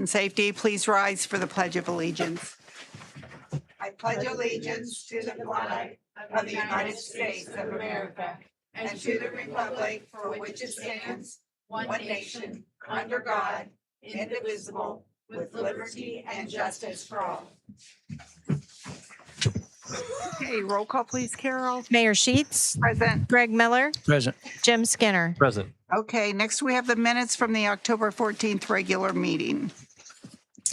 and safety. Please rise for the Pledge of Allegiance. I pledge allegiance to the flag of the United States of America and to the republic for which it stands, one nation, under God, indivisible, with liberty and justice for all. Okay, roll call, please, Carol. Mayor Sheets, Present. Greg Miller, Present. Jim Skinner. Present. Okay, next we have the minutes from the October 14th regular meeting.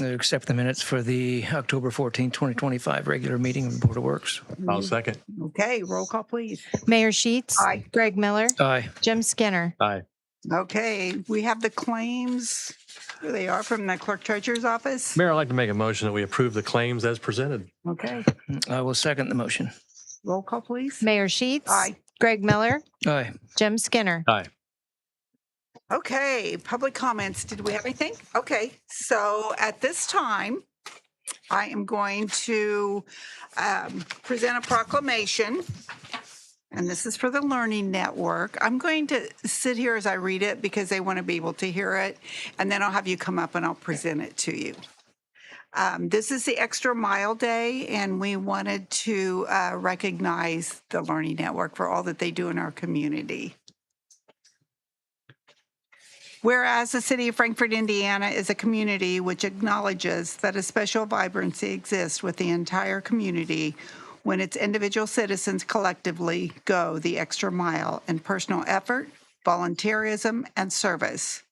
Accept the minutes for the October 14, 2025 regular meeting of the Board of Works. I'll second. Okay, roll call, please. Mayor Sheets, Aye. Greg Miller, Aye. Jim Skinner. Aye. Okay, we have the claims. Here they are from the clerk treasurer's office. Mayor, I'd like to make a motion that we approve the claims as presented. Okay, I will second the motion. roll call, please. Mayor Sheets, Aye. Greg Miller, Aye. Jim Skinner. Aye. Okay, public comments. Did we have anything? Okay, so at this time, I am going to present a proclamation. And this is for the Learning Network. I'm going to sit here as I read it because they want to be able to hear it. And then I'll have you come up and I'll present it to you. This is the Extra Mile Day, and we wanted to recognize the Learning Network for all that they do in our community. Whereas the city of Frankfort, Indiana is a community which acknowledges that a special vibrancy exists with the entire community when its individual citizens collectively go the extra mile in personal effort, volunteerism, and service.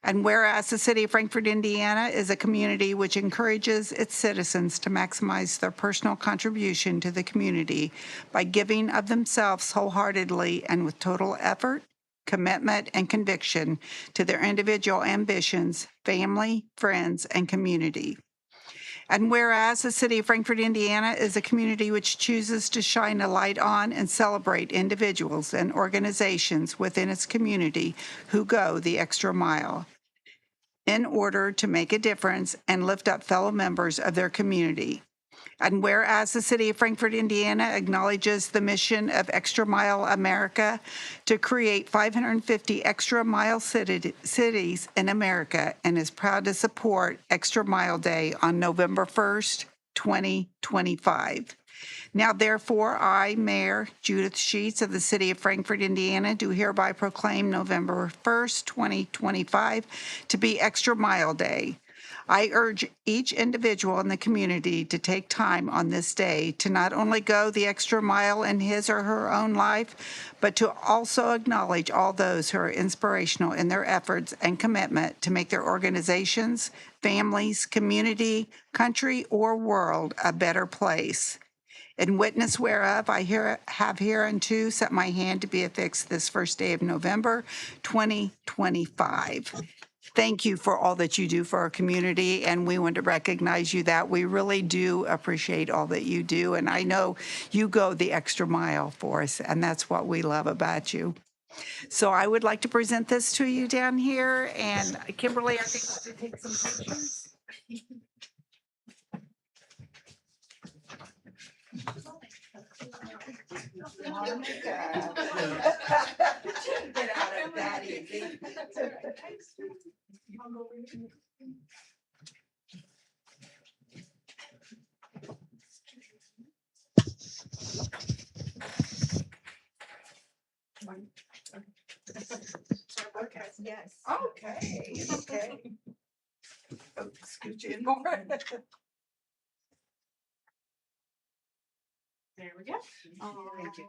And whereas the city of Frankfort, Indiana is a community which encourages its citizens to maximize their personal contribution to the community by giving of themselves wholeheartedly and with total effort, commitment, and conviction to their individual ambitions, family, friends, and community. And whereas the city of Frankfort, Indiana is a community which chooses to shine a light on and celebrate individuals and organizations within its community who go the extra mile in order to make a difference and lift up fellow members of their community. And whereas the city of Frankfort, Indiana acknowledges the mission of Extra Mile America to create 550 extra mile cities in America and is proud to support Extra Mile Day on November 1st, 2025. Now, therefore, I, Mayor Judith Sheets of the city of Frankfort, Indiana, do hereby proclaim November 1st, 2025 to be Extra Mile Day. I urge each individual in the community to take time on this day to not only go the extra mile in his or her own life, but to also acknowledge all those who are inspirational in their efforts and commitment to make their organizations, families, community, country, or world a better place. In witness whereof, I have hereunto set my hand to be affixed this first day of November, 2025. Thank you for all that you do for our community, and we want to recognize you that we really do appreciate all that you do, and I know you go the extra mile for us, and that's what we love about you. So I would like to present this to you down here, and Kimberly, I think we'll take some pictures. Get out of that easy. Okay. Yes. Okay. Okay. Oh, scooch in more. There we go. Oh, thank you.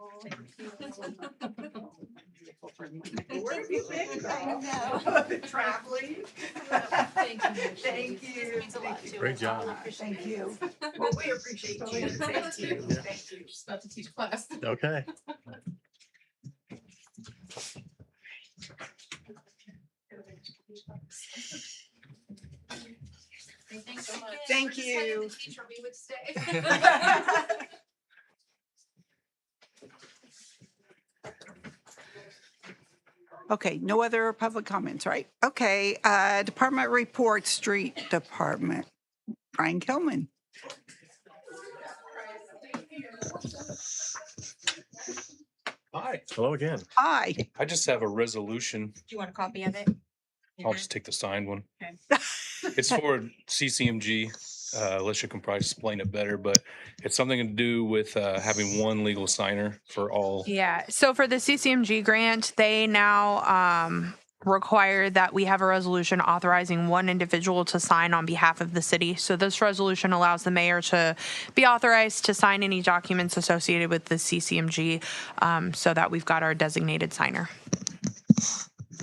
Where have you been? I know. Traveling. Thank you. Thank you. This means a lot to Great us. job. Thank you. Well, we appreciate you. Thank you. Thank you. Just about to teach class. Okay. Thanks so much. Thank We're just headed you. to teach or we would stay. Okay, no other public comments, right? Okay, department report, street department. Brian Kelman. Hi, Hello again. Hi. I just have a resolution. Do you want a copy of it? I'll just take the signed one. Okay. It's for CCMG. Alicia can probably explain it better, but it's something to do with having one legal signer for all. Yeah. So for the CCMG grant, they now require that we have a resolution authorizing one individual to sign on behalf of the city. So this resolution allows the mayor to be authorized to sign any documents associated with the CCMG, so that we've got our designated signer.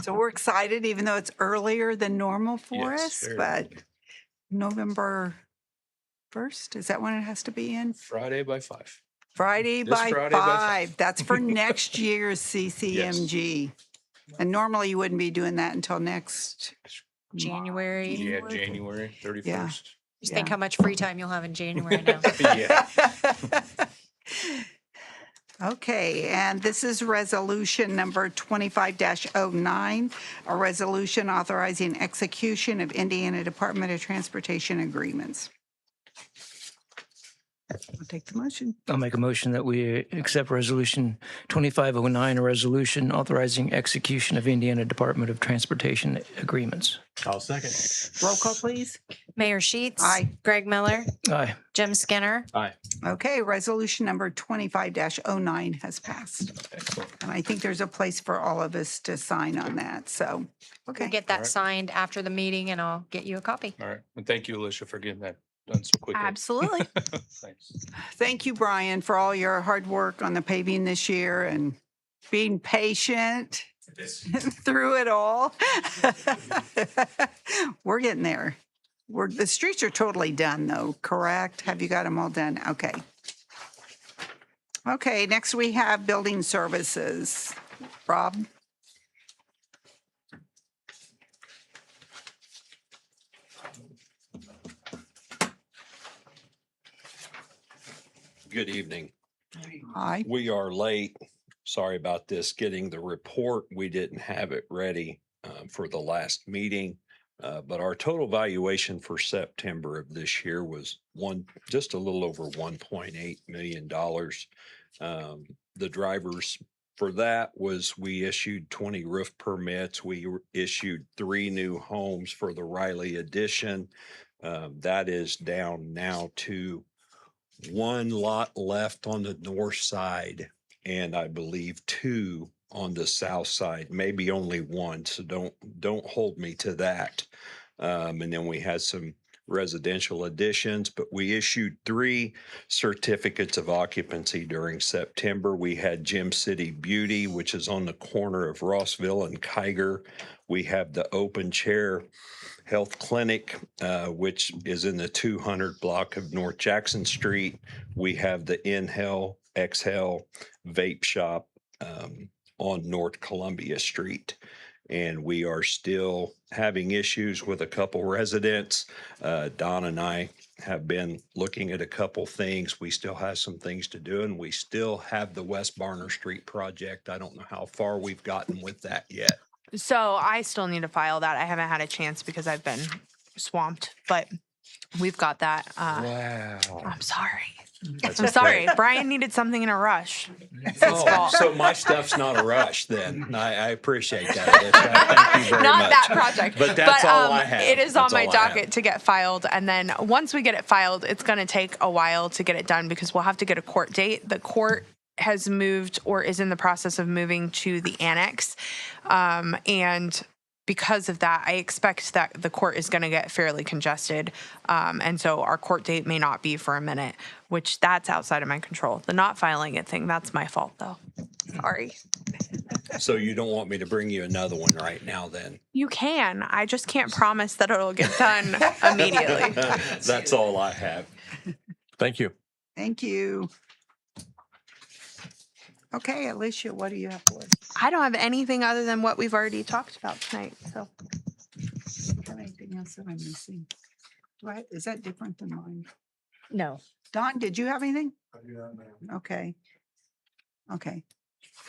So we're excited, even though it's earlier than normal for Yes, us, very but November 1st, is that when it has to be in? Friday by 5. Friday This by Friday by 5. That's for next year's CCMG. And normally you wouldn't be doing that until next. January. Yeah, January 31st. Just think Yeah. how much free time you'll have in January now. Yeah. Okay, and this is resolution number 25-09, a resolution authorizing execution of Indiana Department of Transportation agreements. I'll take the motion. I'll make a motion that we accept Resolution 2509, a resolution authorizing execution of Indiana Department of Transportation agreements. I'll second. Roll call, please. Mayor Sheets. Aye. Greg Miller. Aye. Jim Skinner. Aye. Okay, resolution number 25-09 has passed. Excellent. And I think there's a place for all of us to sign on that, so, okay. We'll get that Alright. signed after the meeting and I'll get you a copy. All right. And thank you, Alicia, for getting that done so quickly. Absolutely. Thanks. Thank you, Brian, for all your hard work on the paving this year and being patient through it all. We're getting there. The streets are totally done though, correct? Have you got them all done? Okay. Okay, next we have building services. Rob? Good evening. Hi. We are late. Sorry about this, getting the report. We didn't have it ready for the last meeting. But our total valuation for September of this year was just a little over $1.8 million. The drivers for that was we issued 20 roof permits. We issued 3 new homes for the Riley addition. That is down now to 1 lot left on the north side, and I believe 2 on the south side, maybe only 1. So don't hold me to that. And then we had some residential additions, but we issued 3 certificates of occupancy during September. We had Gem City Beauty, which is on the corner of Rossville and Kiger. We have the Open Chair Health Clinic, which is in the 200 block of North Jackson Street. We have the Inhale, Exhale Vape Shop on North Columbia Street. And we are still having issues with a couple residents. Don and I have been looking at a couple things. We still have some things to do, and we still have the West Barner Street project. I don't know how far we've gotten with that yet. So I still need to file that. I haven't had a chance because I've been swamped, but we've got that. Wow. I'm sorry. That's I'm okay. sorry. Brian needed something in a rush. Oh, so my stuff's not a rush then. I appreciate that. Thank you very Not much. that project. But that's all I have. It is on That's my all I have. docket to get filed. And then once we get it filed, it's going to take a while to get it done because we'll have to get a court date. The court has moved or is in the process of moving to the annex. And because of that, I expect that the court is going to get fairly congested. And so our court date may not be for a minute, which that's outside of my control. The not filing it thing, that's my fault though. Sorry. So you don't want me to bring you another one right now then? You can. I just can't promise that it'll get done immediately. That's all I have. Thank you. Thank you. Okay, Alicia, what do you have for us? I don't have anything other than what we've already talked about tonight. So Do you have anything else that I'm missing? Is that different than mine? No. Don, did you have anything? Okay. Okay.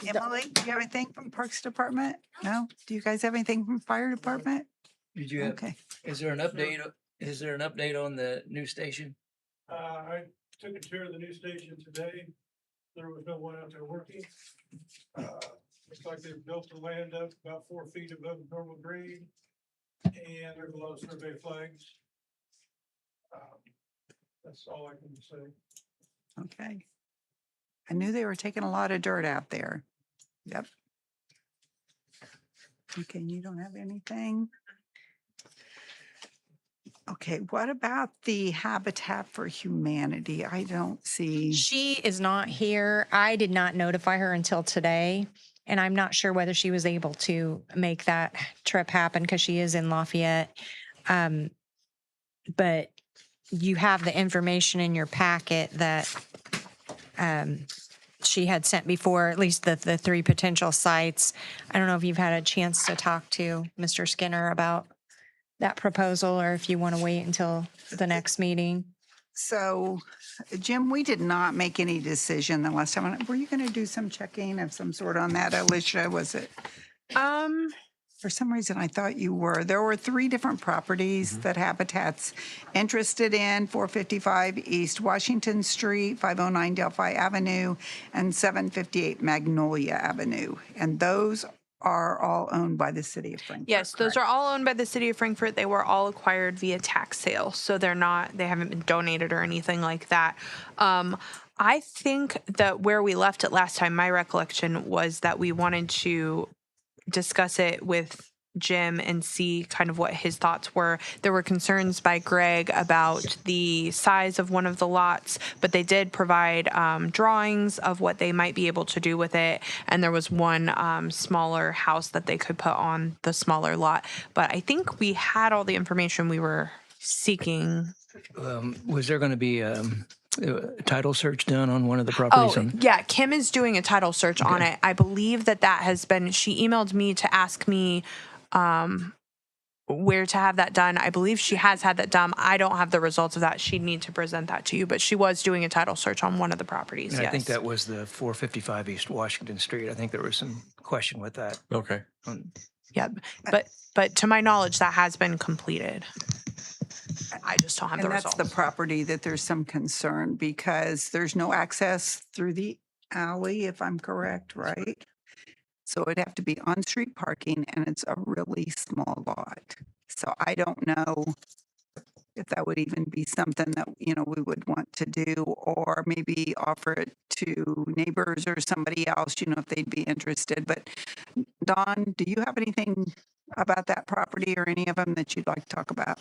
Emily, do you have anything from Parks Department? No? Do you guys have anything from Fire Department? Did you have, Okay. is there an update? Is there an update on the new station? I took a tour of the new station today. There was no one out there working. Looks like they've built the land up about 4 feet above normal grade. and there's a lot of survey flags. That's all I can say. Okay. I knew they were taking a lot of dirt out there. Yep. Okay, you don't have anything? Okay, what about the Habitat for Humanity? I don't see. She is not here. I did not notify her until today. And I'm not sure whether she was able to make that trip happen because she is in Lafayette. But you have the information in your packet that she had sent before, at least the three potential sites. I don't know if you've had a chance to talk to Mr. Skinner about that proposal or if you want to wait until the next meeting. So, Jim, we did not make any decision the last time. Were you going to do some checking of some sort on that, Alicia? Was it? For some reason, I thought you were. There were 3 different properties that Habitat's interested in: 455 East Washington Street, 509 Delphi Avenue, and 758 Magnolia Avenue. And those are all owned by the city of Frankfort. Yes, those are all owned by the city of Frankfort. They were all acquired via tax sale, so they haven't been donated or anything like that. I think that where we left it last time, my recollection was that we wanted to discuss it with Jim and see kind of what his thoughts were. There were concerns by Greg about the size of one of the lots, but they did provide drawings of what they might be able to do with it. And there was one smaller house that they could put on the smaller lot. But I think we had all the information we were seeking. Was there going to be a title search done on one of the properties? Oh, yeah. Kim is doing a title search on it. I believe that has been, she emailed me to ask me where to have that done. I believe she has had that done. I don't have the results of that. She'd need to present that to you, but she was doing a title search on one of the properties. And Yes. I think that was the 455 East Washington Street. I think there was some question with that. Okay. Yeah. But to my knowledge, that has been completed. I just don't have the And that's results. the property that there's some concern because there's no access through the alley, if I'm correct, right? So it'd have to be on-street parking and it's a really small lot. So I don't know if that would even be something that, we would want to do, or maybe offer it to neighbors or somebody else, if they'd be interested. But Don, do you have anything about that property or any of them that you'd like to talk about?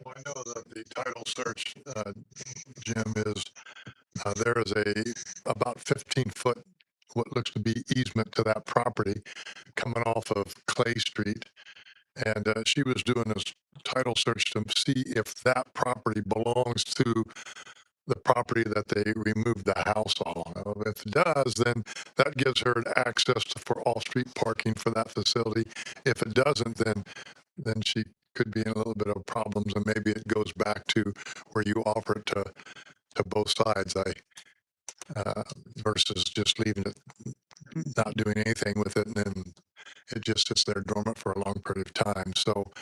Well, I know that the title search, Jim, is there is about 15-foot, what looks to be easement to that property coming off of Clay Street. And she was doing this title search to see if that property belongs to the property that they removed the house on. If it does, then that gives her access for all-street parking for that facility. If it doesn't, then she could be in a little bit of problems, and maybe it goes back to where you offer it to both sides. Versus just leaving it, not doing anything with it, and then it just sits there dormant for a long period of time. So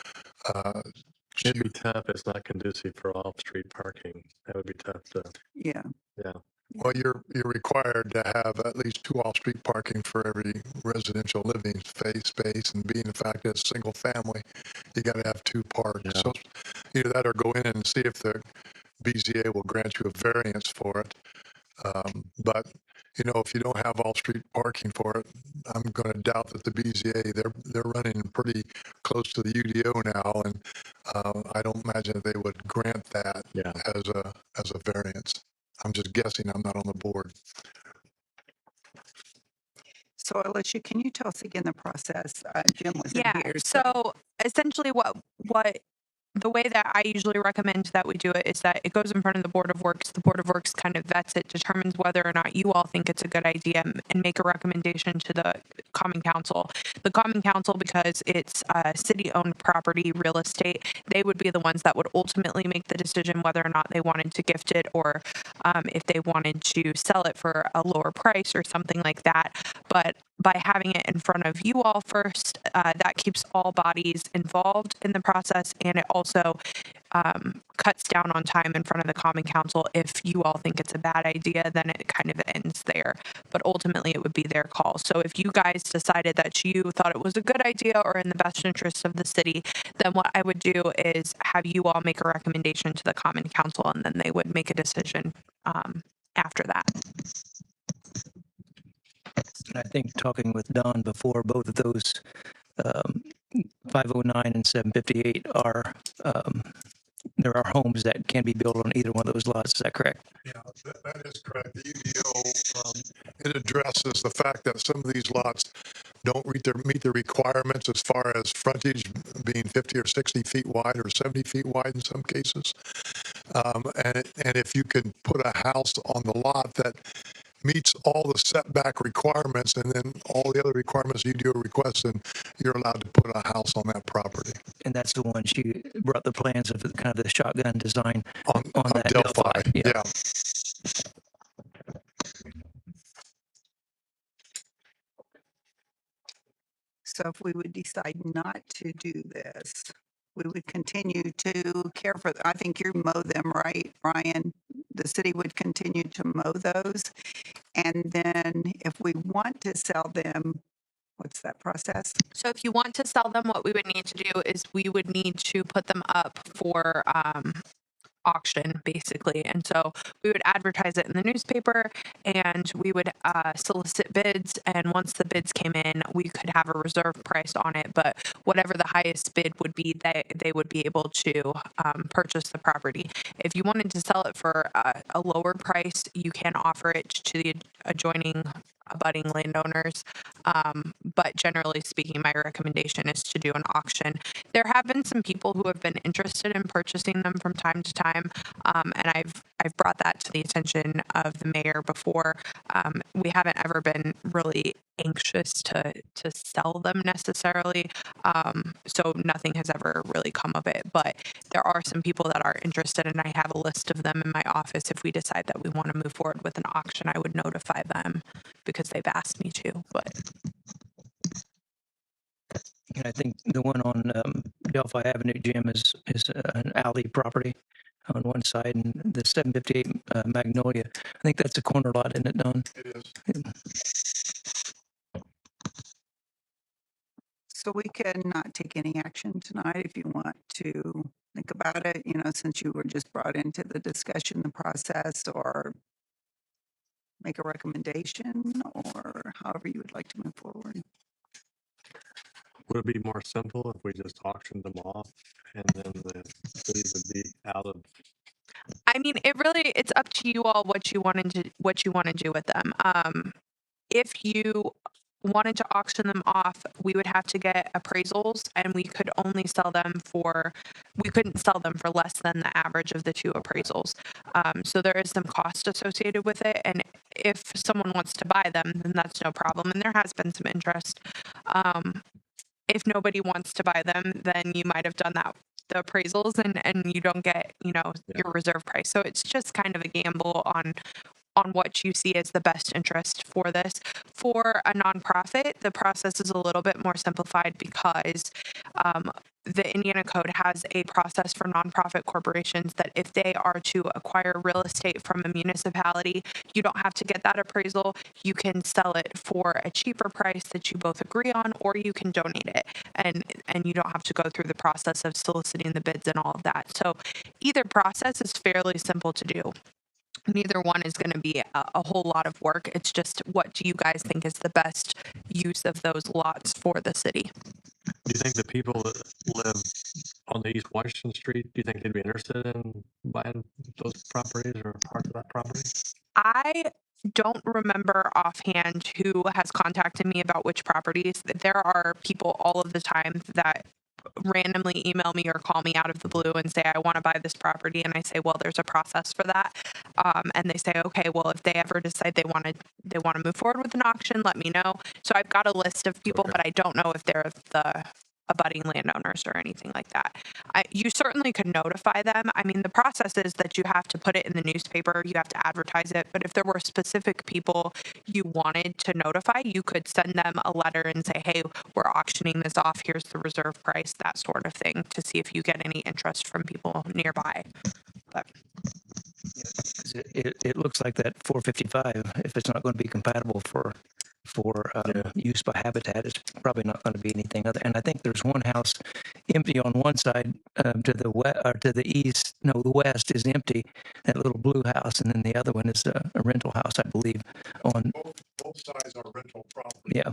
It'd be tough. It's not conducive for off-street parking. That would be tough to. Yeah. Yeah. well, you're required to have at least 2 off-street parking for every residential living space, and being the fact that it's single family, you got to have 2 parked. Yeah. So either that or go in and see if the BZA will grant you a variance for it. But if you don't have off-street parking for it, I'm going to doubt that the BZA, they're running pretty close to the UDO now, and I don't imagine that they would grant that Yeah. as a variance. I'm just guessing. I'm not on the board. So Alicia, can you tell us again the process? Jim wasn't Yeah. here. So essentially what the way that I usually recommend that we do it is that it goes in front of the Board of Works. The Board of Works kind of vets it, determines whether or not you all think it's a good idea, and make a recommendation to the Common Council. The Common Council, because it's city-owned property, real estate, they would be the ones that would ultimately make the decision whether or not they wanted to gift it, or if they wanted to sell it for a lower price or something like that. But by having it in front of you all first, that keeps all bodies involved in the process, and it also also cuts down on time in front of the Common Council. If you all think it's a bad idea, then it kind of ends there. But ultimately, it would be their call. So if you guys decided that you thought it was a good idea or in the best interest of the city, then what I would do is have you all make a recommendation to the Common Council, and then they would make a decision after that. And I think talking with Don before, both of those, 509 and 758 are, there are homes that can be built on either one of those lots. Is that correct? Yeah, that is correct. The UDO, it addresses the fact that some of these lots don't meet the requirements as far as frontage being 50 or 60 feet wide or 70 feet wide in some cases. And if you can put a house on the lot that meets all the setback requirements and then all the other requirements UDO requests, then you're allowed to put a house on that property. And that's the one she brought the plans of kind of the shotgun design On that Delphi, yeah. So if we would decide not to do this, we would continue to care for, I think you mow them, right, Ryan? The city would continue to mow those. And then if we want to sell them, what's that process? So if you want to sell them, what we would need to do is we would need to put them up for auction, basically. And so we would advertise it in the newspaper, and we would solicit bids. And once the bids came in, we could have a reserve price on it. But whatever the highest bid would be, they would be able to purchase the property. If you wanted to sell it for a lower price, you can offer it to the adjoining abutting landowners. But generally speaking, my recommendation is to do an auction. There have been some people who have been interested in purchasing them from time to time, and I've brought that to the attention of the mayor before. We haven't ever been really anxious to sell them necessarily, so nothing has ever really come of it. But there are some people that are interested, and I have a list of them in my office. If we decide that we want to move forward with an auction, I would notify them because they've asked me to. But And I think the one on Delphi Avenue, Jim, is an alley property on one side, and the 758 Magnolia, I think that's a corner lot, isn't it, Don? It is. So we can not take any action tonight if you want to think about it, since you were just brought into the discussion, the process, or make a recommendation, or however you would like to move forward. Would it be more simple if we just auctioned them off and then the city would be out of? I mean, it's up to you all what you want to do with them. If you wanted to auction them off, we would have to get appraisals, and we couldn't sell them for less than the average of the two appraisals. So there is some cost associated with it, and if someone wants to buy them, then that's no problem. And there has been some interest. If nobody wants to buy them, then you might have done the appraisals and you don't get, your reserve price. So it's just kind of a gamble on what you see as the best interest for this. For a nonprofit, the process is a little bit more simplified because the Indiana Code has a process for nonprofit corporations that if they are to acquire real estate from a municipality, you don't have to get that appraisal. You can sell it for a cheaper price that you both agree on, or you can donate it. And you don't have to go through the process of soliciting the bids and all of that. So either process is fairly simple to do. Neither one is going to be a whole lot of work. It's just, what do you guys think is the best use of those lots for the city? Do you think the people that live on the East Washington Street, do you think they'd be interested in buying those properties or parts of that property? I don't remember offhand who has contacted me about which properties. There are people all of the time that randomly email me or call me out of the blue and say, I want to buy this property. And I say, well, there's a process for that. And they say, okay, well, if they ever decide they want to move forward with an auction, let me know. So I've got a list of people, but I don't know if they're abutting landowners or anything like that. You certainly could notify them. I mean, the process is that you have to put it in the newspaper, you have to advertise it, but if there were specific people you wanted to notify, you could send them a letter and say, hey, we're auctioning this off, here's the reserve price, that sort of thing, to see if you get any interest from people nearby. But 'Cause it looks like that 455, if it's not going to be compatible for use by Habitat, it's probably not going to be anything other. And I think there's one house empty on one side to the west or to the east. No, the west is empty. That little blue house, and then the other one is a rental house, I believe. On Both sides are rental property. yeah.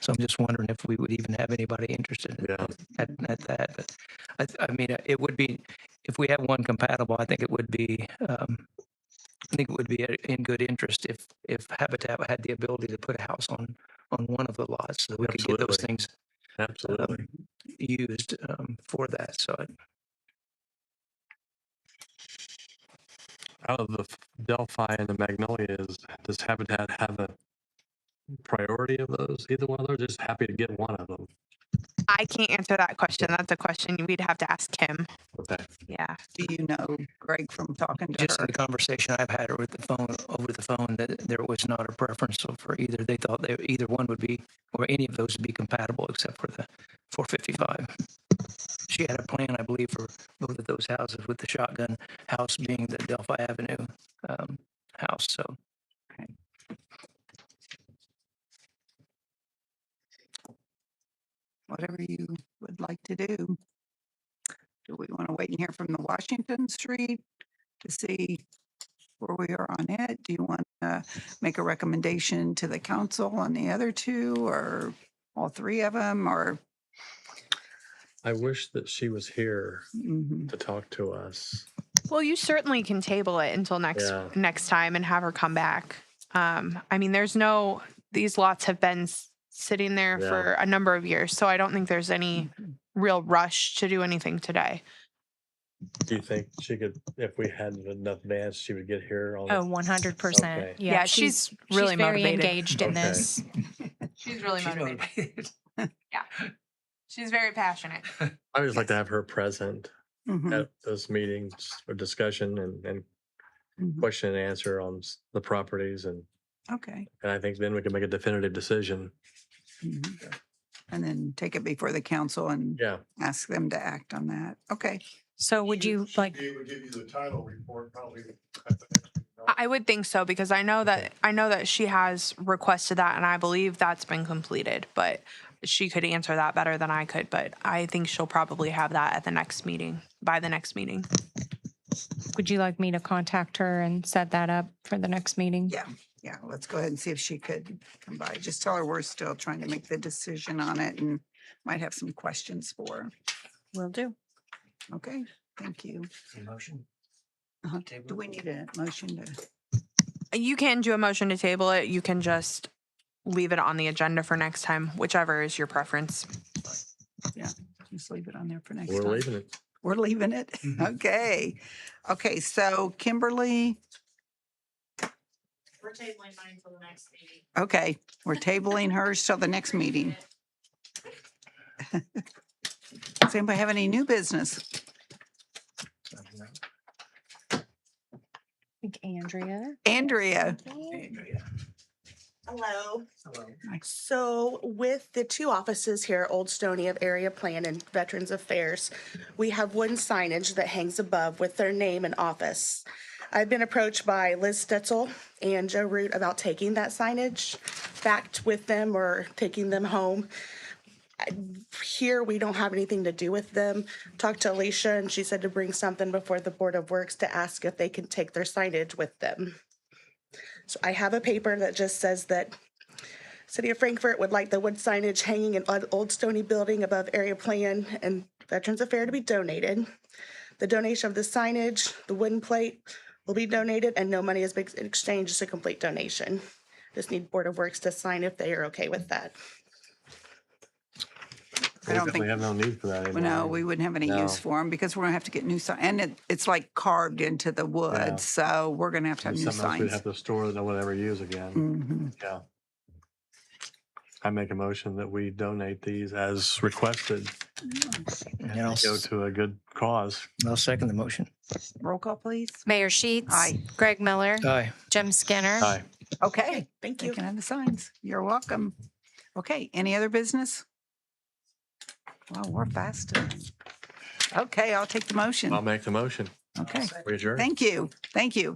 So I'm just wondering if we would even have anybody interested Yeah. at that. But I mean, it would be if we have one compatible. I think it would be. I think it would be in good interest if Habitat had the ability to put a house on one of the lots, so that we could get those Absolutely. things Absolutely. used for that. So Out of the Delphi and the Magnolias, does Habitat have a priority of those? Either one of those? Just happy to get one of them. I can't answer that question. That's a question we'd have to ask him. Okay. Yeah. Do you know, Greg, from talking to just her? in the conversation I've had over the phone, that there was not a preference for either. They thought either one would be, or any of those would be compatible except for the 455. She had a plan, I believe, for both of those houses, with the shotgun house being the Delphi Avenue house. So Whatever you would like to do. Do we want to wait and hear from the Washington Street to see where we are on it? Do you want to make a recommendation to the council on the other two, or all three of them, or? I wish that she was here Mhm. to talk to us. Well, you certainly can table it until Yeah. next time and have her come back. I mean, these lots have been sitting there Yeah. for a number of years, so I don't think there's any real rush to do anything today. Do you think she could, if we had enough bands, she would get here on? Oh, 100%. Okay. Yeah, Yeah, she's really very motivated. engaged in Okay. this. She's really motivated. Yeah. She's very passionate. I would just like to have her present Mhm. at those meetings for discussion and Mhm. question and answer on the properties. And Okay. I think then we can make a definitive decision. Mhm. And then take it before the council and Yeah. ask them to act on that. Okay. So would you She'd like, be able to give you the title report probably at the next meeting. I would think so, because I know that she has requested that, and I believe that's been completed, but she could answer that better than I could. But I think she'll probably have that at the next meeting, by the next meeting. would you like me to contact her and set that up for the next meeting? Yeah. Yeah. Let's go ahead and see if she could come by. Just tell her we're still trying to make the decision on it and might have some questions for her. Will do. Okay. Thank you. motion. Uh-huh. Do we need a motion to? You can do a motion to table it. You can just leave it on the agenda for next time, whichever is your preference. Just leave it on there for next We're time. leaving it. We're leaving it? Okay. Okay, so Kimberly, We're tabling mine till the next meeting. okay, we're tabling hers till the next meeting. Does anybody have any new business? I think Andrea. Andrea? Hello. Hi. So with the two offices here, Old Stony of Area Plan and Veterans Affairs, we have one signage that hangs above with their name and office. I've been approached by Liz Stetzel and Joe Root about taking that signage back with them or taking them home. Here, we don't have anything to do with them. Talked to Alicia and she said to bring something before the Board of Works to ask if they can take their signage with them. So I have a paper that just says that City of Frankfort would like the wood signage hanging in Old Stony Building above Area Plan and Veterans Affairs to be donated. The donation of the signage, the wooden plate, will be donated and no money is being exchanged, just a complete donation. Just need Board of Works to sign if they are okay with that. I don't We think, have no need for that well, anymore. no, we wouldn't have any No. use for them because we're gonna have to get new signs. And it's like carved into the Yeah. wood, so we're gonna have to have new Something else we'd signs. have to store that no one ever use again. Mhm. Yeah. I make a motion that we donate these as requested, And I'll, go to a good cause. I'll second the motion. Roll call, please. Mayor Sheets. Aye. Greg Miller. Aye. Jim Skinner. Aye. Okay. Thank You you. can have the signs. You're welcome. Okay, any other business? Well, we're fast. Okay, I'll take the motion. I'll make the motion. Okay, We adjourn. thank you. Thank you.